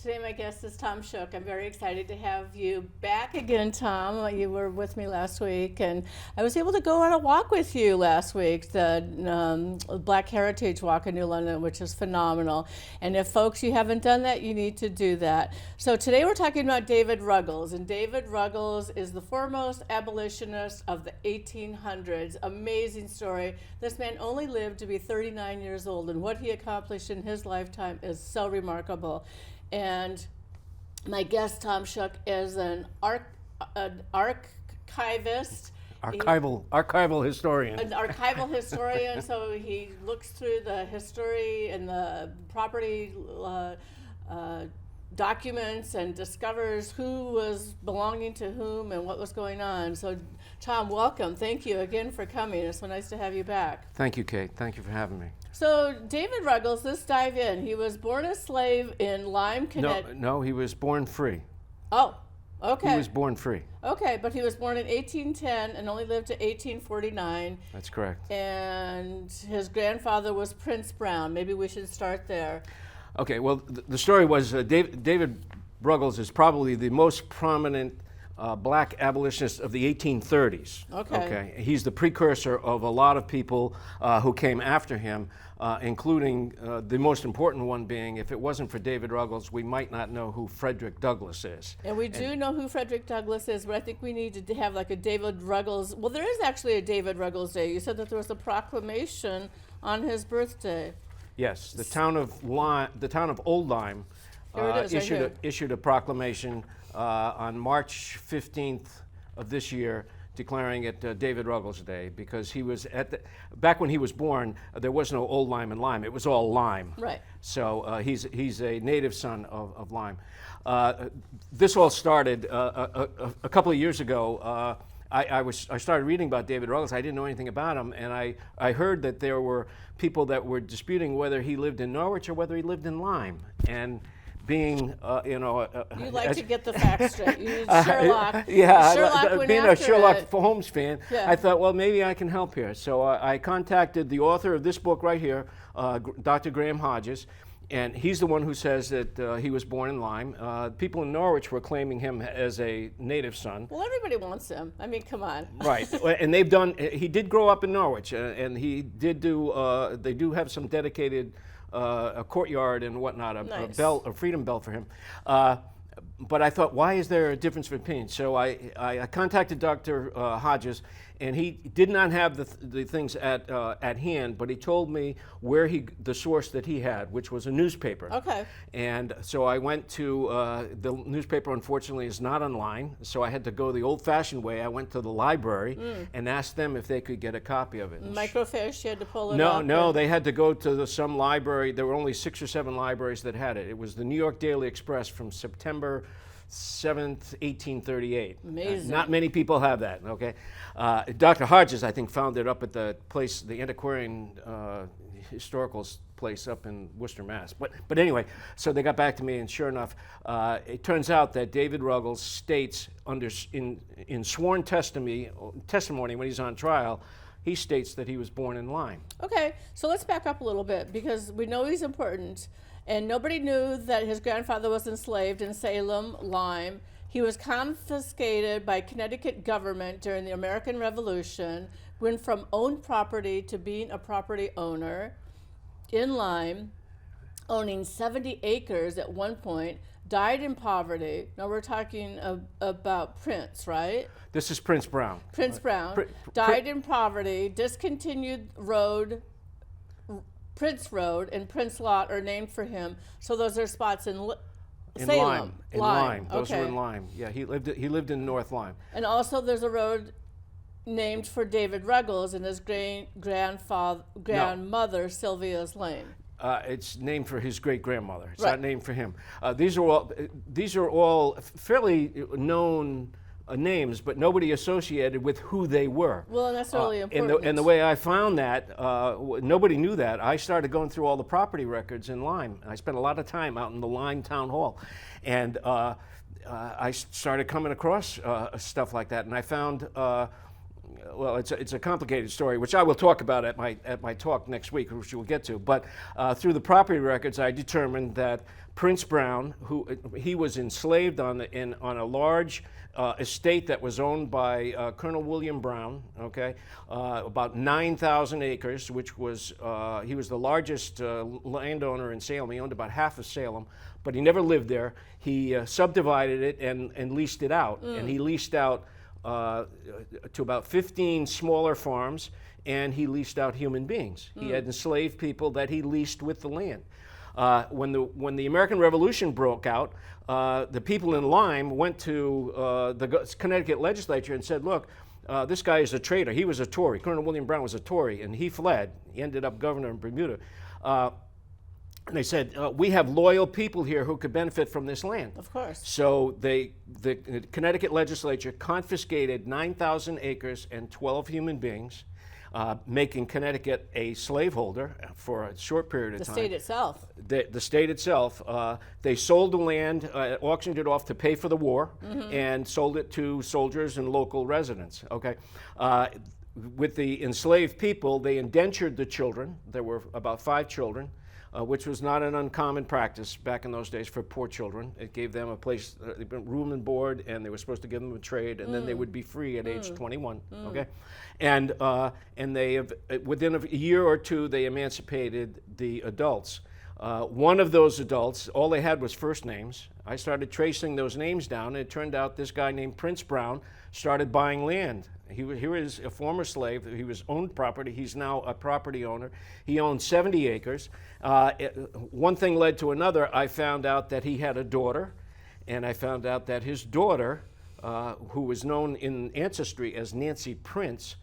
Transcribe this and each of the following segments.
Today my guest is Tom Schuch. I'm very excited to have you back again, Tom. You were with me last week, and I was able to go on a walk with you last week, the Black Heritage Walk in New London, which is phenomenal. And if folks, you haven't done that, you need to do that. So today we're talking about David Ruggles, and David Ruggles is the foremost abolitionist of the 1800s. Amazing story. This man only lived to be 39 years old, and what he accomplished in his lifetime is so remarkable. And my guest, Tom Schuch, is an archivist. Archival historian. An archival historian, so he looks through the history and the property documents and discovers who was belonging to whom and what was going on. So, Tom, welcome. Thank you again for coming. It's so nice to have you back. Thank you, Kate. Thank you for having me. So, David Ruggles, let's dive in. He was born a slave in Lyme, Connecticut. No, he was born free. Oh, okay. He was born free. Okay, but he was born in 1810 and only lived to 1849. That's correct. And his grandfather was Prince Brown. Maybe we should start there. Okay, well, the story was David Ruggles is probably the most prominent black abolitionist of the 1830s. Okay. He's the precursor of a lot of people who came after him, including the most important one being, if it wasn't for David Ruggles, we might not know who Frederick Douglass is. And we do know who Frederick Douglass is, but I think we need to have like a David Ruggles. Well, there is actually a David Ruggles Day. You said that there was a proclamation on his birthday. Yes, the town of Old Lyme issued a proclamation on March 15th of this year, declaring it David Ruggles Day, because he was back when he was born, there was no Old Lyme and Lyme. It was all Lyme. Right. So he's a native son of Lyme. This all started a couple of years ago. I started reading about David Ruggles. I didn't know anything about him, and I heard that there were people that were disputing whether he lived in Norwich or whether he lived in Lyme. And being, you like to get the facts straight. You need Sherlock. Yeah, Sherlock being a Sherlock Holmes fan, yeah. I thought, well, maybe I can help here. So I contacted the author of this book right here, Dr. Graham Hodges. And he's the one who says that he was born in Lyme. People in Norwich were claiming him as a native son. Well, everybody wants him. I mean, come on. Right, and he did grow up in Norwich, and he did do, they do have some dedicated a courtyard and whatnot, a freedom bell for him. But I thought, why is there a difference of opinion? So I contacted Dr. Hodges, and he did not have the things at hand, but he told me where the source that he had, which was a newspaper. Okay. And so I went to, the newspaper unfortunately is not online, so I had to go the old-fashioned way. I went to the library and asked them if they could get a copy of it. Microfiche, you had to pull it up? No, they had to go to some library. There were only 6 or 7 libraries that had it. It was the New York Daily Express from September 7th, 1838. Amazing. Not many people have that, okay? Dr. Hodges, I think, found it up at the place, the antiquarian historical place up in Worcester, Mass. But anyway, so they got back to me, and sure enough, it turns out that David Ruggles states in sworn testimony when he's on trial, he states that he was born in Lyme. Okay, so let's back up a little bit, because we know he's important. And nobody knew that his grandfather was enslaved in Salem, Lyme. He was confiscated by Connecticut government during the American Revolution, went from owned property to being a property owner in Lyme, owning 70 acres at one point, died in poverty. Now we're talking about Prince, right? This is Prince Brown. Prince Brown died in poverty, discontinued Prince Road and Prince Lot are named for him. So those are spots in Salem. Lyme. Those okay. are in Lyme. Yeah, he lived in North Lyme. And also there's a road named for David Ruggles and his grandmother, Sylvia's Lane. It's named for his great-grandmother. It's right. not named for him. These are all fairly known names, but nobody associated with who they were. Well, and that's really important. And the way I found that, nobody knew that. I started going through all the property records in Lyme. I spent a lot of time out in the Lyme Town Hall. And I started coming across stuff like that. And I found well, it's a complicated story, which I will talk about at my talk next week, which we'll get to. But through the property records, I determined that Prince Brown, he was enslaved on a large estate that was owned by Colonel William Brown. Okay, about 9,000 acres, which was he was the largest landowner in Salem. He owned about half of Salem, but he never lived there. He subdivided it and leased it out, and he leased out to about 15 smaller farms, and he leased out human beings. He had enslaved people that he leased with the land. When the American Revolution broke out, the people in Lyme went to the Connecticut legislature and said, look, this guy is a traitor. He was a Tory. Colonel William Brown was a Tory, and he fled. He ended up governor in Bermuda. And they said, we have loyal people here who could benefit from this land. Of course. So the Connecticut legislature confiscated 9,000 acres and 12 human beings, making Connecticut a slaveholder for a short period of time. The state itself. The state itself. They sold the land, auctioned it off to pay for the war, and sold it to soldiers and local residents. Okay. With the enslaved people, they indentured the children. There were about 5 children. Which was not an uncommon practice back in those days for poor children. It gave them a place, room and board, and they were supposed to give them a trade, and then they would be free at age 21. Okay, and they have, within a year or two, they emancipated the adults. One of those adults, all they had was first names. I started tracing those names down, and it turned out this guy named Prince Brown started buying land. He was a former slave. He was owned property. He's now a property owner. He owned 70 acres. One thing led to another. I found out that he had a daughter, and I found out that his daughter, who was known in ancestry as Nancy Prince,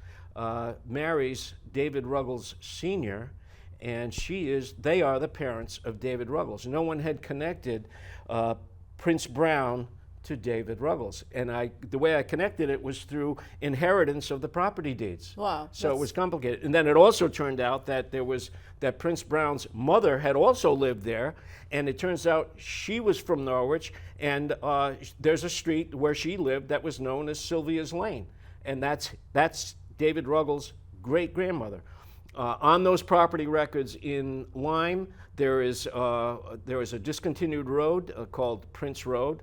marries David Ruggles Sr., and they are the parents of David Ruggles. No one had connected Prince Brown to David Ruggles, and the way I connected it was through inheritance of the property deeds. Wow! So it was complicated, and then it also turned out that that Prince Brown's mother had also lived there, and it turns out she was from Norwich, and there's a street where she lived that was known as Sylvia's Lane, and that's David Ruggles' great grandmother. On those property records in Lyme, there is a discontinued road called Prince Road.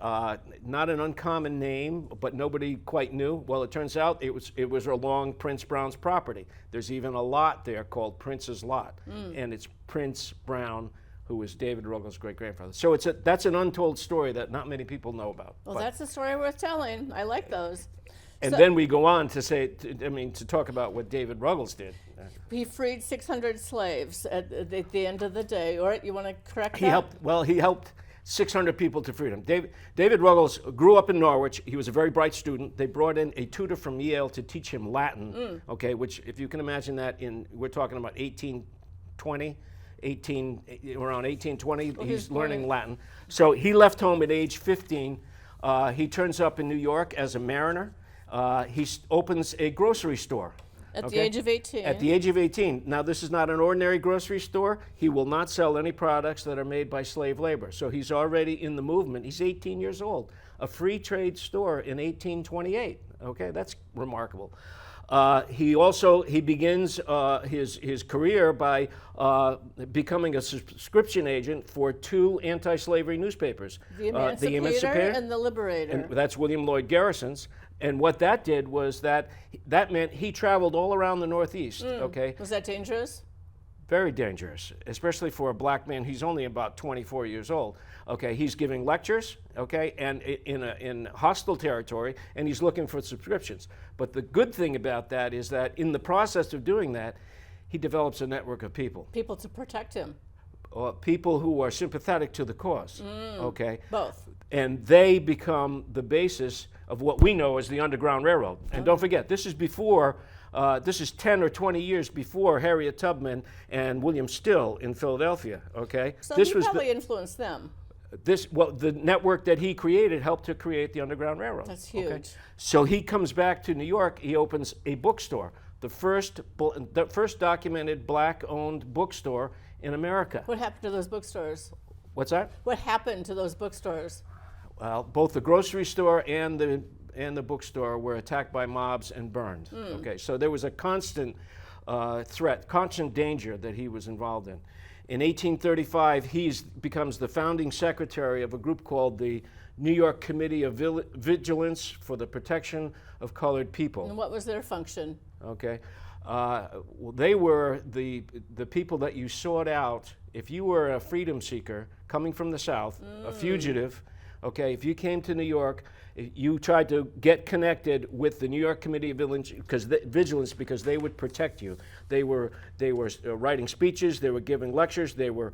Not an uncommon name, but nobody quite knew. Well, it turns out it was along Prince Brown's property. There's even a lot there called Prince's Lot, and it's Prince Brown, who was David Ruggles' great-grandfather. So that's an untold story that not many people know about. Well, that's a story worth telling. I like those. And then we go on to say, to talk about what David Ruggles did. He freed 600 slaves at the end of the day. Or you want to correct that? He helped 600 people to freedom. David Ruggles grew up in Norwich. He was a very bright student. They brought in a tutor from Yale to teach him Latin, okay, which, if you can imagine that, we're talking about 1820, around 1820, he's learning Latin. So he left home at age 15. He turns up in New York as a mariner. He opens a grocery store. At the age of 18. At the age of 18. Now, this is not an ordinary grocery store. He will not sell any products that are made by slave labor. So he's already in the movement. He's 18 years old. A free trade store in 1828. Okay, that's remarkable. He begins his career by becoming a subscription agent for 2 anti-slavery newspapers. The Emancipator and the Liberator. And that's William Lloyd Garrison's. And what that did was that meant he traveled all around the Northeast. Okay. Was that dangerous? Very dangerous, especially for a black man. He's only about 24 years old. Okay, he's giving lectures. Okay, and in hostile territory, and he's looking for subscriptions. But the good thing about that is that in the process of doing that, he develops a network of people. People to protect him. People who are sympathetic to the cause. Okay. Both. And they become the basis of what we know as the Underground Railroad. And don't forget, this is before. This is 10 or 20 years before Harriet Tubman and William Still in Philadelphia. Okay. So he probably influenced them. The network that he created helped to create the Underground Railroad. That's huge. Okay? So he comes back to New York. He opens a bookstore, the first documented black-owned bookstore in America. What happened to those bookstores? What's that? What happened to those bookstores? Well, both the grocery store and and the Bookstore were attacked by mobs and burned. Okay, so there was a constant threat, constant danger that he was involved in. In 1835, he becomes the founding secretary of a group called the New York Committee of Vigilance for the Protection of Colored People. And what was their function? Okay, well, they were the people that you sought out if you were a freedom seeker coming from the South, a fugitive. Okay, if you came to New York, you tried to get connected with the New York Committee of Vigilance because they would protect you. They were writing speeches, they were giving lectures, they were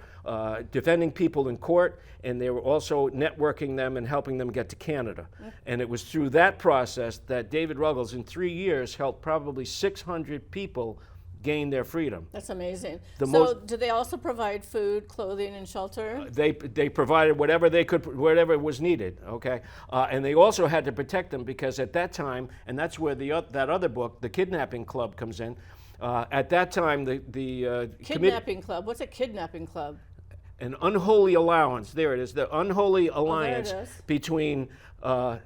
defending people in court, and they were also networking them and helping them get to Canada. And it was through that process that David Ruggles, in 3 years, helped probably 600 people gain their freedom. That's amazing. So do they also provide food, clothing, and shelter? They provided whatever they could, whatever was needed, okay? And they also had to protect them because at that time, and that's where that other book, The Kidnapping Club, comes in. At that time, the Kidnapping Club? What's a kidnapping club? An unholy alliance, there it is, the unholy alliance between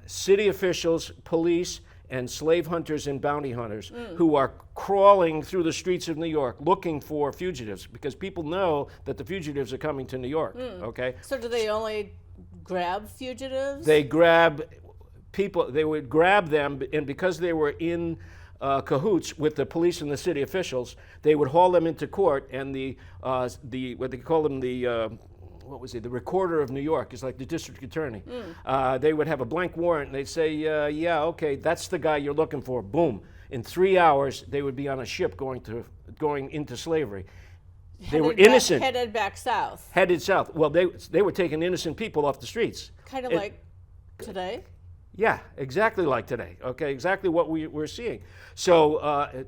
city officials, police, and slave hunters and bounty hunters who are crawling through the streets of New York looking for fugitives because people know that the fugitives are coming to New York, okay? So do they only grab fugitives? They grab people, they would grab them, and because they were in cahoots with the police and the city officials, they would haul them into court, and the what they call them, the recorder of New York is like the district attorney. They would have a blank warrant and they'd say, yeah, okay, that's the guy you're looking for. Boom. In 3 hours, they would be on a ship going into slavery. They were innocent. Headed back south. Headed south. Well, they were taking innocent people off the streets. Kind of like today? Yeah, exactly like today. Okay, exactly what we're seeing. So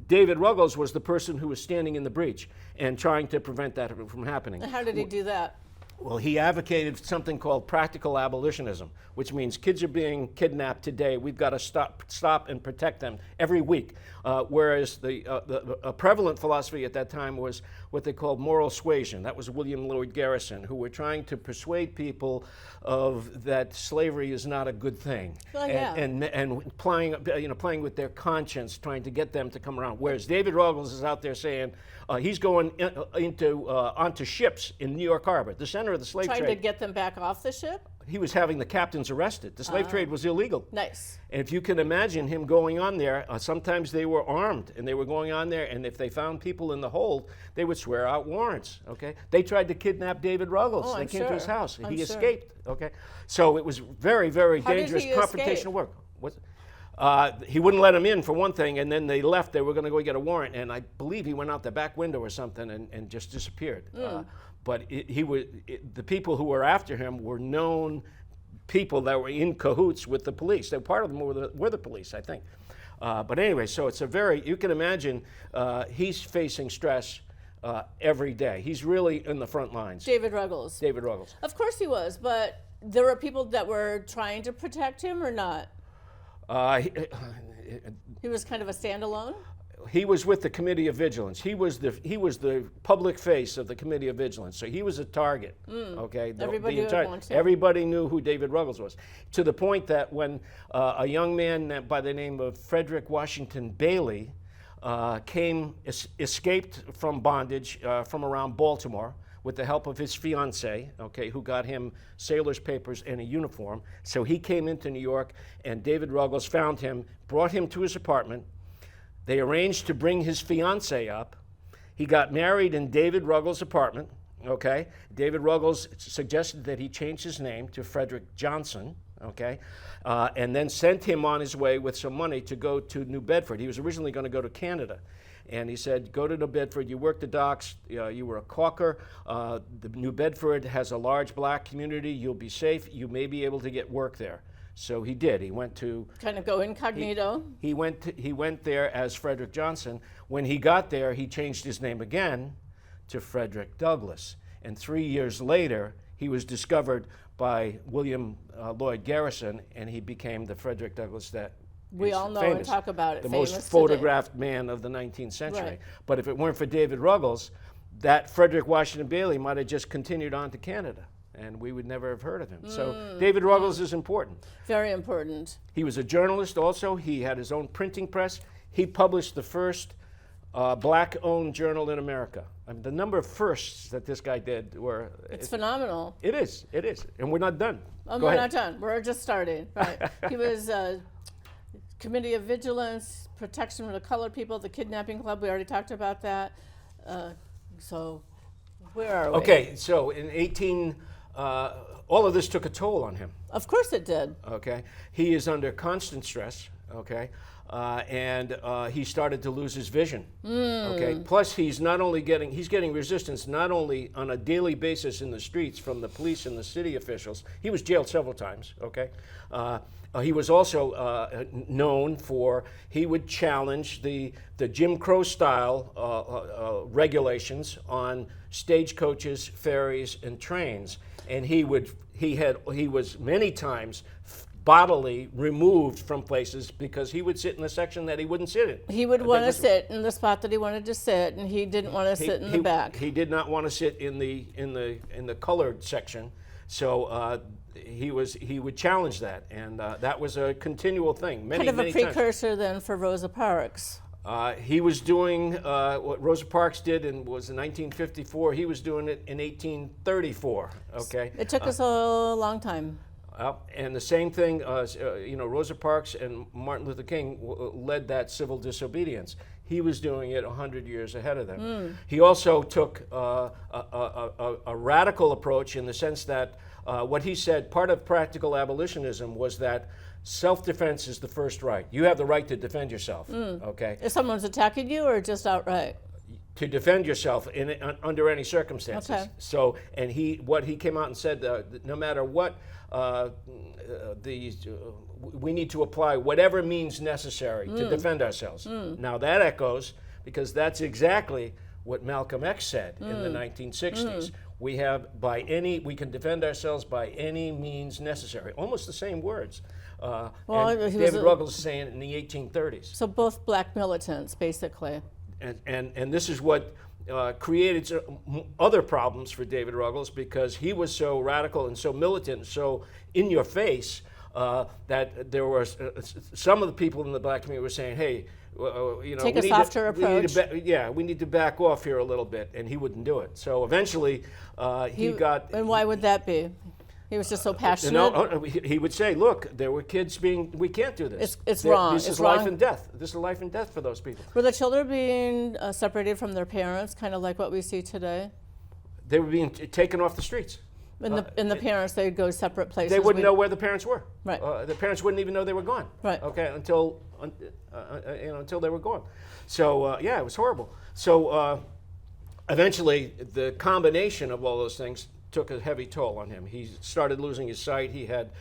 David Ruggles was the person who was standing in the breach and trying to prevent that from happening. And how did he do that? Well, he advocated something called practical abolitionism, which means kids are being kidnapped today. We've got to stop and protect them every week. Whereas a prevalent philosophy at that time was what they called moral suasion. That was William Lloyd Garrison, who were trying to persuade people that slavery is not a good thing, and playing with their conscience, trying to get them to come around. Whereas David Ruggles is out there saying he's going onto ships in New York Harbor, the center of the slave trade. Trying to get them back off the ship? He was having the captains arrested. The slave trade was illegal. Nice. And if you can imagine him going on there, sometimes they were armed and they were going on there, and if they found people in the hold, they would swear out warrants, okay? They tried to kidnap David Ruggles. They came to his house. He escaped, okay? So it was very, very dangerous confrontational work. He wouldn't let him in, for one thing, and then they left. They were going to go get a warrant, and I believe he went out the back window or something and just disappeared. But the people who were after him were known people that were in cahoots with the police. Part of them were the police, I think. But anyway, so it's you can imagine he's facing stress every day. He's really in the front lines. David Ruggles. David Ruggles. Of course he was, but there were people that were trying to protect him or not? He was kind of a standalone? He was with the Committee of Vigilance. He was the public face of the Committee of Vigilance. So he was a target. Okay, everybody knew who David Ruggles was, to the point that when a young man by the name of Frederick Washington Bailey escaped from bondage from around Baltimore with the help of his fiancée, okay, who got him sailor's papers and a uniform. So he came into New York, and David Ruggles found him, brought him to his apartment. They arranged to bring his fiancée up. He got married in David Ruggles' apartment, okay? David Ruggles suggested that he change his name to Frederick Johnson, okay? And then sent him on his way with some money to go to New Bedford. He was originally going to go to Canada. And he said, go to New Bedford, you work the docks, you were a caulker. The New Bedford has a large black community, you'll be safe, you may be able to get work there. So he did. He went to kind of go incognito. He went there as Frederick Johnson. When he got there, he changed his name again to Frederick Douglass. And 3 years later, he was discovered by William Lloyd Garrison, and he became the Frederick Douglass that we all know famous, and talk about it. The most photographed man of the 19th century. Right. But if it weren't for David Ruggles, that Frederick Washington Bailey might have just continued on to Canada. and we would never have heard of him. So David Ruggles is important. Very important. He was a journalist also. He had his own printing press. He published the first black-owned journal in America. I mean, the number of firsts that this guy did were... It's phenomenal. It is. And we're not done. Oh, Go we're ahead. not done. We're just starting. Right. He was Committee of Vigilance, Protection of the Colored People, the Kidnapping Club. We already talked about that. So where are we? Okay, so in all of this took a toll on him. Of course it did. Okay, he is under constant stress. Okay, and he started to lose his vision. Okay, plus he's getting resistance not only on a daily basis in the streets from the police and the city officials. He was jailed several times. Okay, he was also known for he would challenge the Jim Crow style regulations on stagecoaches, ferries, and trains, and he was many times bodily removed from places because he would sit in a section that he wouldn't sit in. He would want to sit in the spot that he wanted to sit, and he didn't want to sit in the back. He did not want to sit in the colored section, so he would challenge that, and that was a continual thing. Kind of a precursor then for Rosa Parks. He was doing what Rosa Parks did was in 1954. He was doing it in 1834. Okay. It took us a long time. And the same thing, Rosa Parks and Martin Luther King led that civil disobedience. He was doing it 100 years ahead of them. He also took a radical approach in the sense that what he said, part of practical abolitionism was that self-defense is the first right. You have the right to defend yourself, okay? If someone's attacking you or just outright? To defend yourself under any circumstances. Okay. So, and what he came out and said, no matter what, we need to apply whatever means necessary to defend ourselves. Now that echoes, because that's exactly what Malcolm X said in the 1960s. We can defend ourselves by any means necessary. Almost the same words. David Ruggles is saying it in the 1830s. So both black militants, basically. And this is what created other problems for David Ruggles, because he was so radical and so militant, so in your face, that there were some of the people in the black community were saying, hey, take a softer approach. We need to back off here a little bit, and he wouldn't do it. So eventually he got... And why would that be? He was just so passionate. He would say, "Look, there were kids we can't do this. It's wrong. This is life and death. This is life and death for those people." Were the children being separated from their parents, kind of like what we see today? They were being taken off the streets. And the parents, they'd go separate places. They wouldn't know where the parents were. Right. The parents wouldn't even know they were gone. Right. Okay. Until they were gone. So it was horrible. So eventually, the combination of all those things took a heavy toll on him. He started losing his sight. He had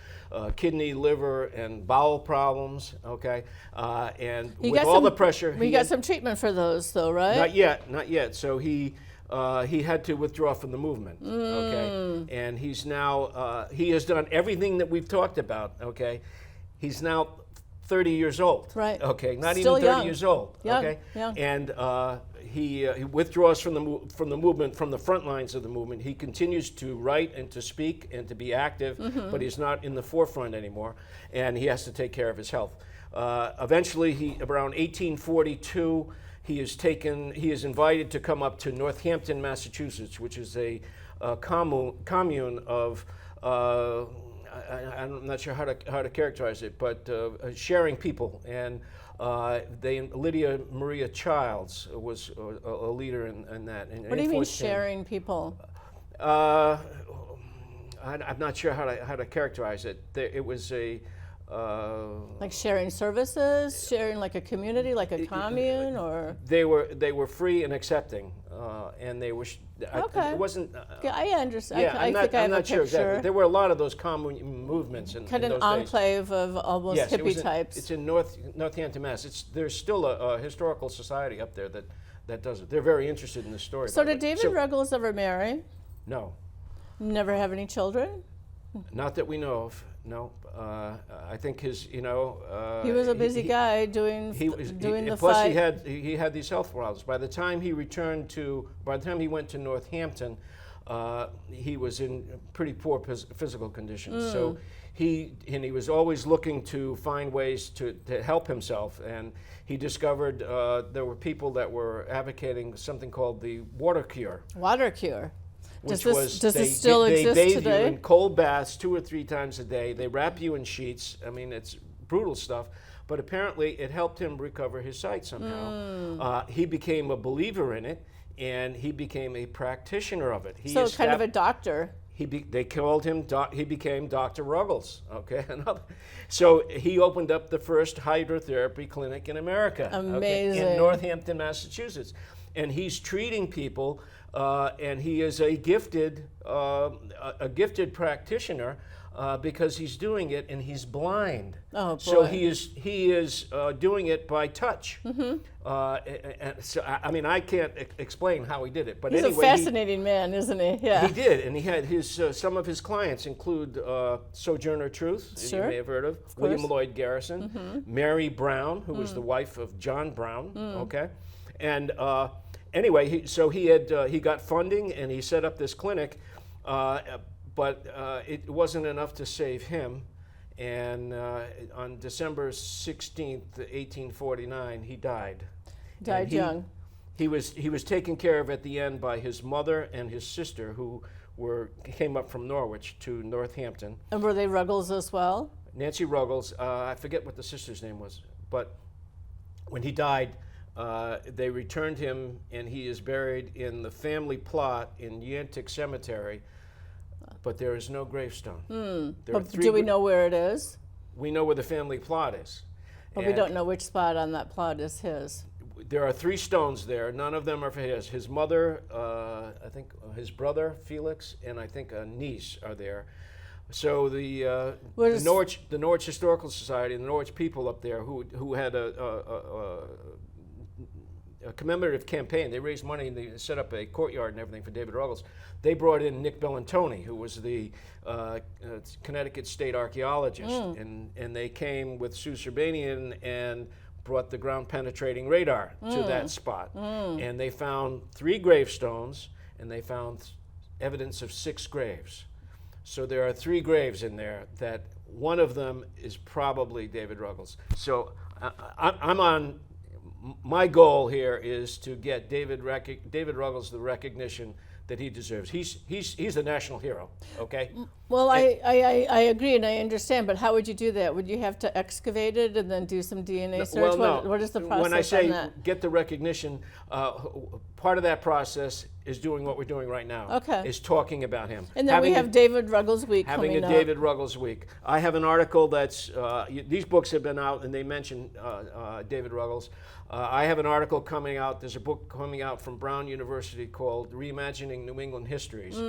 kidney, liver, and bowel problems. Okay, and with all the pressure, he got some treatment for those, though, right? Not yet. So he had to withdraw from the movement. Okay, and he's now he has done everything that we've talked about. Okay, he's now 30 years old. Right. Okay, not Still even 30 young. years old. Young. Okay, Yeah. and he withdraws from the movement, from the front lines of the movement. He continues to write and to speak and to be active, but he's not in the forefront anymore, and he has to take care of his health. Eventually, around 1842, he is invited to come up to Northampton, Massachusetts, which is a commune of I'm not sure how to characterize it, but sharing people. And Lydia Maria Childs was a leader in that. What do you mean sharing people? I'm not sure how to characterize it. It was a like sharing services, sharing like a community, like a commune, or they were free and accepting, and they were. Okay. It wasn't. I understand. Yeah, I think I have I'm a not sure picture. exactly. There were a lot of those commune movements in Kind of those an days. enclave of almost hippie types. It's in Northampton, Mass. There's still a historical society up there that does it. They're very interested in this story. So did David Ruggles ever marry? No. Never have any children? Not that we know of. No. I think his, he was a busy guy doing the plus fight. he had these health problems. By the time he went to Northampton, he was in pretty poor physical conditions. So he was always looking to find ways to help himself, and he discovered there were people that were advocating something called the water cure. Water cure. Which does this still exist they bathe today? you in cold baths 2 or 3 times a day. They wrap you in sheets. I mean, it's brutal stuff. But apparently it helped him recover his sight somehow. He became a believer in it, and he became a practitioner of it. So kind of a doctor. They called him, he became Dr. Ruggles, okay? So he opened up the first hydrotherapy clinic in America. Amazing. Okay, in Northampton, Massachusetts. And he's treating people, and he is a gifted practitioner because he's doing it and he's blind. Oh, boy. So he is doing it by touch. And so, I mean, I can't explain how he did it, but He's anyway, a fascinating man, isn't he? Yeah. he did, and he had some of his clients include Sojourner Truth, that you may have heard of William Lloyd Garrison, Mary Brown, who was the wife of John Brown. Okay, and anyway, he got funding and he set up this clinic, but it wasn't enough to save him. And on December 16th, 1849, he died. Died young. He was taken care of at the end by his mother and his sister, who came up from Norwich to Northampton. And were they Ruggles as well? Nancy Ruggles. I forget what the sister's name was, but when he died, they returned him, and he is buried in the family plot in Yantic Cemetery. But there is no gravestone. Do we know where it is? We know where the family plot is. But we don't know which spot on that plot is his. There are 3 stones there. None of them are for his. His mother, I think his brother, Felix, and I think a niece are there. So the Norwich Historical Society and the Norwich people up there who had a commemorative campaign. They raised money and they set up a courtyard and everything for David Ruggles. They brought in Nick Bellantoni, who was the Connecticut state archaeologist, and they came with Sue Serbanian and brought the ground-penetrating radar to that spot. And they found 3 gravestones, and they found evidence of 6 graves. So there are 3 graves in there that one of them is probably David Ruggles. So I'm on. My goal here is to get David Ruggles the recognition that he deserves. He's a national hero. Okay. Well, I agree and I understand, but how would you do that? Would you have to excavate it and then do some DNA search? Well, no. What is the process when I say on that? Get the recognition, part of that process is doing what we're doing right now. Okay. Is talking about him. And then we have David Ruggles Week coming up. Having a David Ruggles Week. I have an article that's, these books have been out and they mention David Ruggles. I have an article coming out, there's a book coming out from Brown University called Reimagining New England Histories.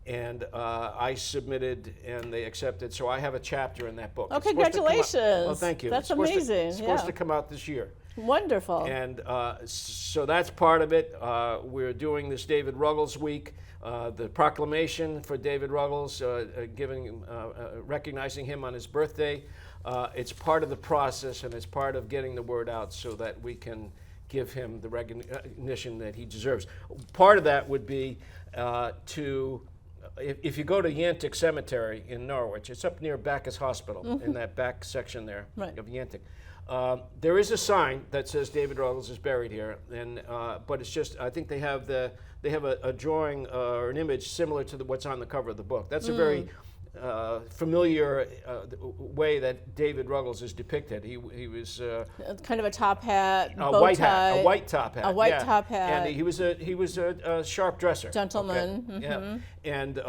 And I submitted and they accepted, so I have a chapter in that book. Oh, congratulations. Well, thank you. That's amazing. It's supposed to come out this year. Wonderful. And so that's part of it. We're doing this David Ruggles Week, the proclamation for David Ruggles, recognizing him on his birthday. It's part of the process, and it's part of getting the word out so that we can give him the recognition that he deserves. Part of that would be if you go to Yantic Cemetery in Norwich, it's up near Bacchus Hospital, in that back section there of Yantic. There is a sign that says David Ruggles is buried here, and but it's just, I think they have a drawing or an image similar to what's on the cover of the book. That's a very familiar way that David Ruggles is depicted. He was kind of a top hat, a white hat, a white top hat, a white top hat, and he was a sharp dresser, gentleman. Okay? Yeah, and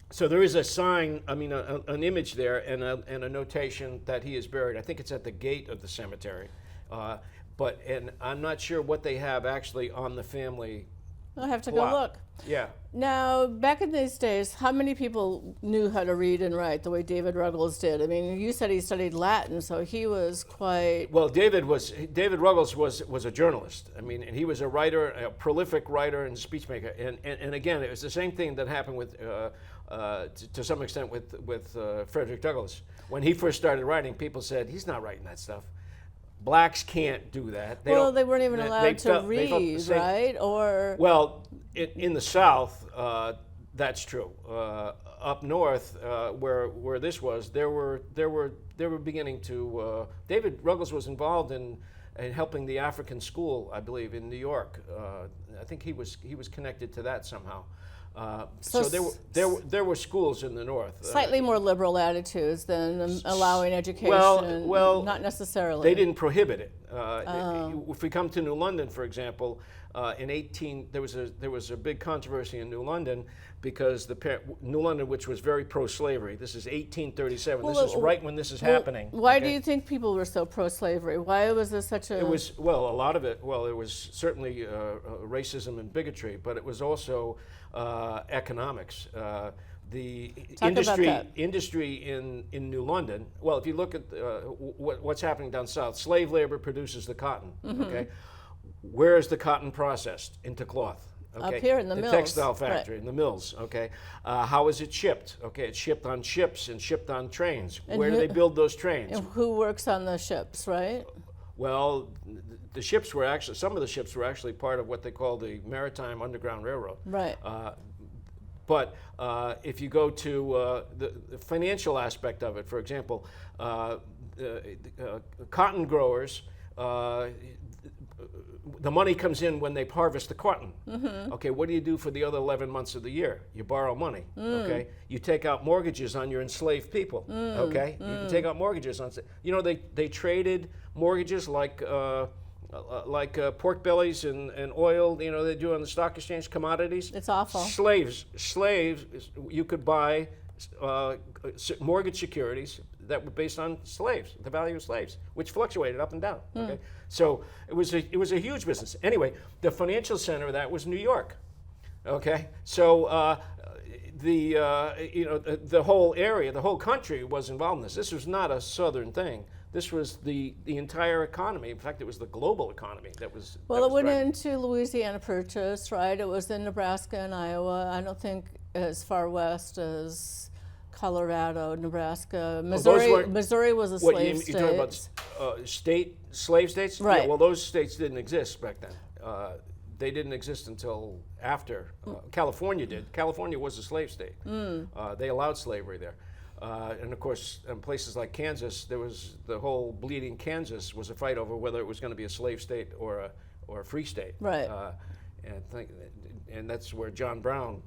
so there is a sign, I mean, an image there, and a notation that he is buried. I think it's at the gate of the cemetery, and I'm not sure what they have actually on the family. I'll have to go look. Yeah. Now, back in these days, how many people knew how to read and write the way David Ruggles did? I mean, you said he studied Latin, so he was quite... Well, David Ruggles was a journalist. I mean, and he was a writer, a prolific writer and speechmaker. And again, it was the same thing that happened with, to some extent, with Frederick Douglass. When he first started writing, people said, he's not writing that stuff. Blacks can't do that. Well, they weren't even they allowed to felt read, the same. right? Or Well, in the South, that's true. Up north, where this was, they were beginning to. David Ruggles was involved in helping the African school, I believe, in New York. I think he was connected to that somehow. So there were schools in the North. Slightly more liberal attitudes than allowing education. Well, not necessarily. They didn't prohibit it. If we come to New London, for example, there was a big controversy in New London because New London, which was very pro-slavery. This is 1837. This is right when this is happening. Why do you think people were so pro-slavery? Why was there such a? It was a lot of it. Well, it was certainly racism and bigotry, but it was also economics. The industry in New London. Well, if you look at what's happening down south, slave labor produces the cotton. Okay, where is the cotton processed? Into cloth. Okay? Up here in the mills. Textile factory, in the mills. Okay, how is it shipped? Okay, it's shipped on ships and shipped on trains. Where do they build those trains? And who works on the ships, right? Well, the ships were actually, some of the ships were actually part of what they call the Maritime Underground Railroad. Right. But if you go to the financial aspect of it, for example, cotton growers, the money comes in when they harvest the cotton. Okay, what do you do for the other 11 months of the year? You borrow money. Okay, you take out mortgages on your enslaved people. Okay, you can take out mortgages on. They traded mortgages like pork bellies and oil. They do on the stock exchange, commodities. It's awful. Slaves. You could buy mortgage securities that were based on slaves, the value of slaves, which fluctuated up and down. Okay, so it was a huge business. Anyway, the financial center of that was New York. Okay, so the whole area, the whole country was involved in this. This was not a southern thing. This was the entire economy. In fact, it was the global economy that was. Well, it went into Louisiana Purchase, right? It was in Nebraska and Iowa. I don't think as far west as Colorado, Nebraska, Missouri. Missouri was a slave state. You're talking about slave states? Right. Yeah, well, those states didn't exist back then. They didn't exist until after. California did. California was a slave state. They allowed slavery there. And of course, in places like Kansas, there was the whole bleeding Kansas was a fight over whether it was going to be a slave state or a free state. Right. And that's where John Brown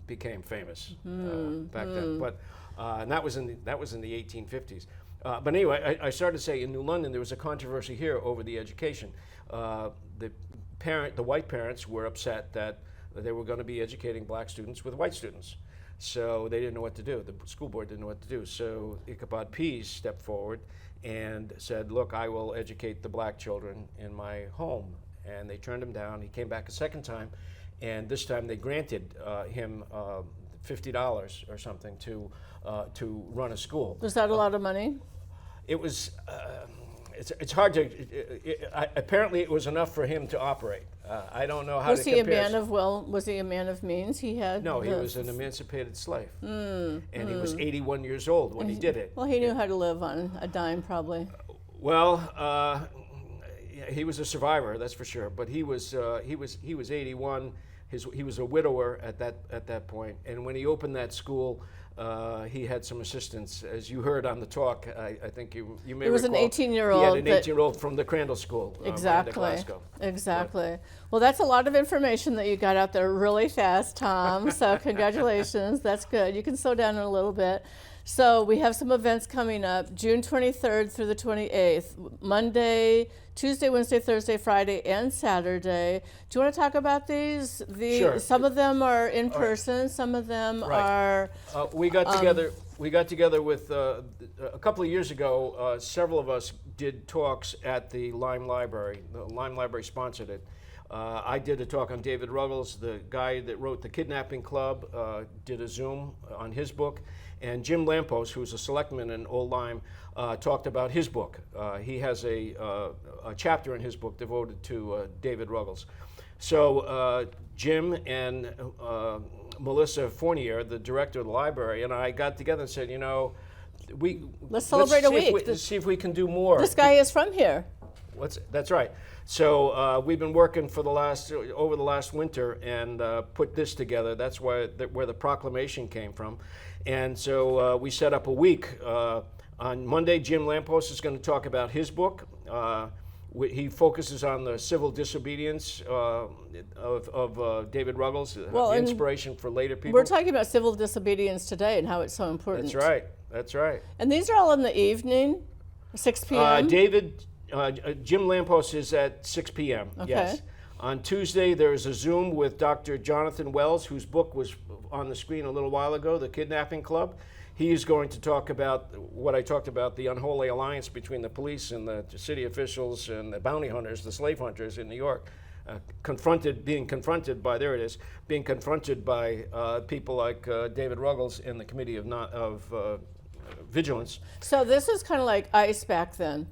became famous back then. But and that was in the 1850s. But anyway, I started to say in New London there was a controversy here over the education. The white parents were upset that they were going to be educating black students with white students. So they didn't know what to do. The school board didn't know what to do. So Ichabod Pease stepped forward and said, look, I will educate the black children in my home. And they turned him down. He came back a second time. And this time they granted him $50 or something to run a school. Was that a lot of money? It was. It's hard to. Apparently, it was enough for him to operate. I don't know how. Was he a man of Was he a man of means? He had. No, he was an emancipated slave, and he was 81 years old when he did it. Well, he knew how to live on a dime, probably. Well, he was a survivor, that's for sure. But he was 81. He was a widower at that point, and when he opened that school, he had some assistance, as you heard on the talk. I think you may recall. It was an 18-year-old. He had an 18-year-old from the Crandall School. Exactly. Exactly. Well, that's a lot of information that you got out there really fast, Tom. So congratulations. That's good. You can slow down a little bit. So we have some events coming up, June 23rd through the 28th, Monday, Tuesday, Wednesday, Thursday, Friday, and Saturday. Do you want to talk about these? Sure. Some of them are in person, some of them are. We got together. We got together with a couple of years ago. Several of us did talks at the Lyme Library. The Lyme Library sponsored it. I did a talk on David Ruggles, the guy that wrote the Kidnapping Club, did a Zoom on his book. And Jim Lampos, who's a selectman in Old Lyme, talked about his book. He has a chapter in his book devoted to David Ruggles. So Jim and Melissa Fournier, the director of the library, and I got together and said, let's celebrate a week. See if we can do more. This guy is from here. That's right. So we've been working for over the last winter and put this together. That's where the Proclamation came from. And so we set up a week. On Monday, Jim Lampos is going to talk about his book. He focuses on the civil disobedience of David Ruggles, the inspiration for later people. We're talking about civil disobedience today and how it's so important. That's right. That's right. And these are all in the evening, 6 p.m.? Jim Lampos is at 6 p.m., okay. Yes. On Tuesday, there is a Zoom with Dr. Jonathan Wells, whose book was on the screen a little while ago, The Kidnapping Club. He is going to talk about what I talked about, the unholy alliance between the police and the city officials and the bounty hunters, the slave hunters in New York, being confronted by people like David Ruggles and the Committee of Vigilance. So this is kind of like ICE back then.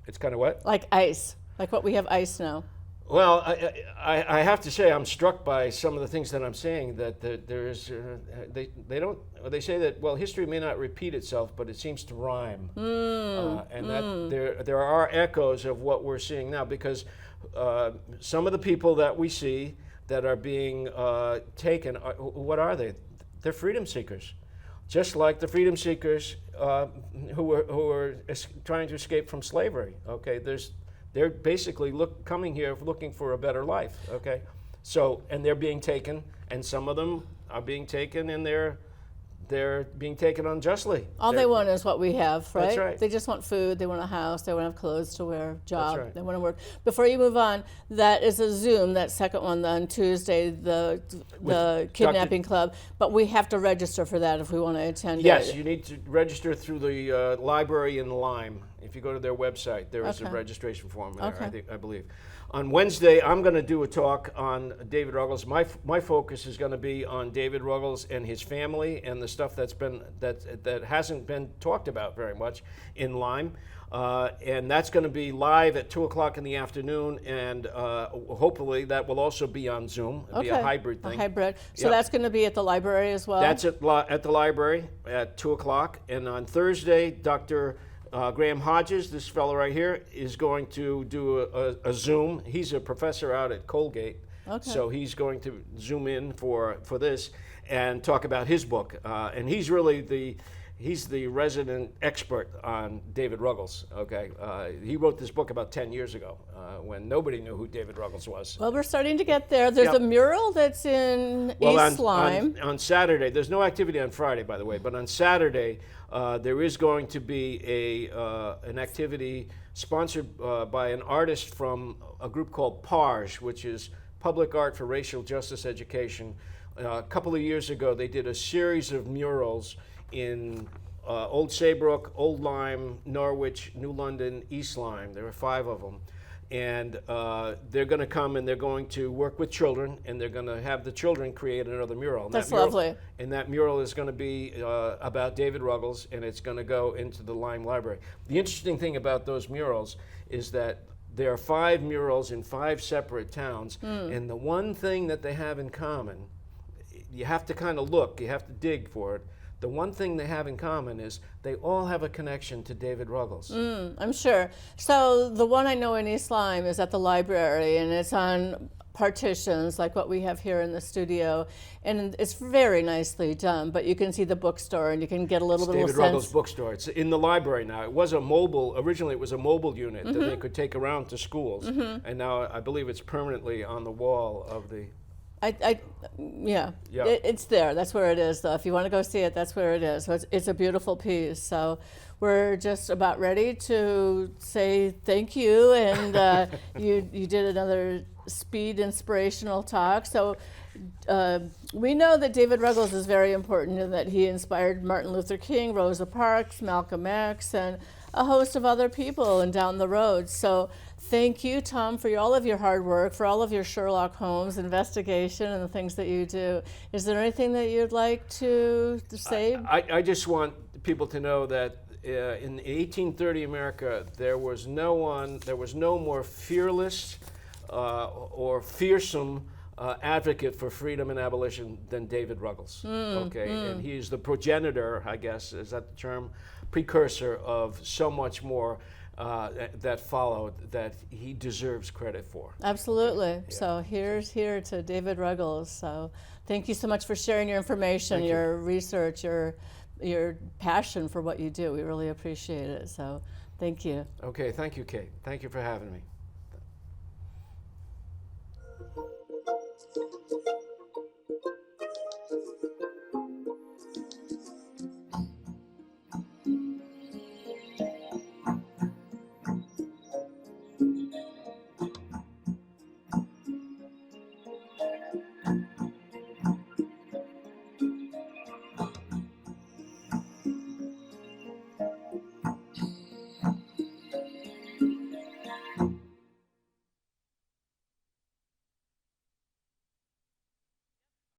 It's kind of what? Like ICE, like what we have ICE now. Well, I have to say I'm struck by some of the things that I'm saying. That there is, they say that, well, history may not repeat itself, but it seems to rhyme, and that there are echoes of what we're seeing now, because some of the people that we see that are being taken, what are they? They're freedom seekers, just like the freedom seekers who were trying to escape from slavery. Okay, they're basically coming here looking for a better life, okay? So, and they're being taken, and some of them are being taken, and they're being taken unjustly. All they want is what we have, right? That's right. They just want food, they want a house, they want to have clothes to wear, job, right. They want to work. Before you move on, that is a Zoom, that second one on Tuesday, the Kidnapping Club, but we have to register for that if we want to attend. Yes, you need to register through the library in Lyme. If you go to their website, there is a registration form there, I believe. On Wednesday, I'm going to do a talk on David Ruggles. My focus is going to be on David Ruggles and his family and the stuff that hasn't been talked about very much in Lyme. And that's going to be live at 2 o'clock in the afternoon, and hopefully that will also be on Zoom. It'll be a hybrid thing. A hybrid. So that's going to be at the library as well? That's at the library at 2 o'clock. And on Thursday, Dr. Graham Hodges, this fellow right here, is going to do a Zoom. He's a professor out at Colgate, so he's going to Zoom in for this and talk about his book. And he's really he's the resident expert on David Ruggles. Okay, he wrote this book about 10 years ago when nobody knew who David Ruggles was. Well, we're starting to get there. There's a mural that's in East Lyme. On Saturday, there's no activity on Friday, by the way, but on Saturday, there is going to be an activity sponsored by an artist from a group called PARJ, which is Public Art for Racial Justice Education. A couple of years ago, they did a series of murals in Old Saybrook, Old Lyme, Norwich, New London, East Lyme. There were 5 of them. And they're going to come and they're going to work with children, and they're going to have the children create another mural. And That's lovely. And that mural is going to be about David Ruggles, and it's going to go into the Lyme Library. The interesting thing about those murals is that there are 5 murals in 5 separate towns, and the one thing that they have in common, you have to kind of look, you have to dig for it. The one thing they have in common is they all have a connection to David Ruggles. I'm sure. So the one I know in East Lyme is at the library, and it's on partitions like what we have here in the studio, and it's very nicely done. But you can see the bookstore, and you can get a little bit of sense. David Ruggles bookstore. It's in the library now. It was originally it was a mobile unit that they could take around to schools, and now I believe it's permanently on the wall of the. It's there. That's where it is, though. If you want to go see it, that's where it is. So it's a beautiful piece. So we're just about ready to say thank you, and you did another speed inspirational talk. So we know that David Ruggles is very important in that he inspired Martin Luther King, Rosa Parks, Malcolm X, and a host of other people and down the road. So thank you, Tom, for all of your hard work, for all of your Sherlock Holmes investigation and the things that you do. Is there anything that you'd like to say? I just want people to know that in 1830 America, there was no more fearless or fearsome advocate for freedom and abolition than David Ruggles. And he's the progenitor, I guess, is that the term? Precursor of so much more. that followed that he deserves credit for. Absolutely. Yeah. So here's here to David Ruggles. So thank you so much for sharing your information, Thank your research, your passion for what you do. We really appreciate it. So thank you. Okay, thank you, Kate. Thank you for having me.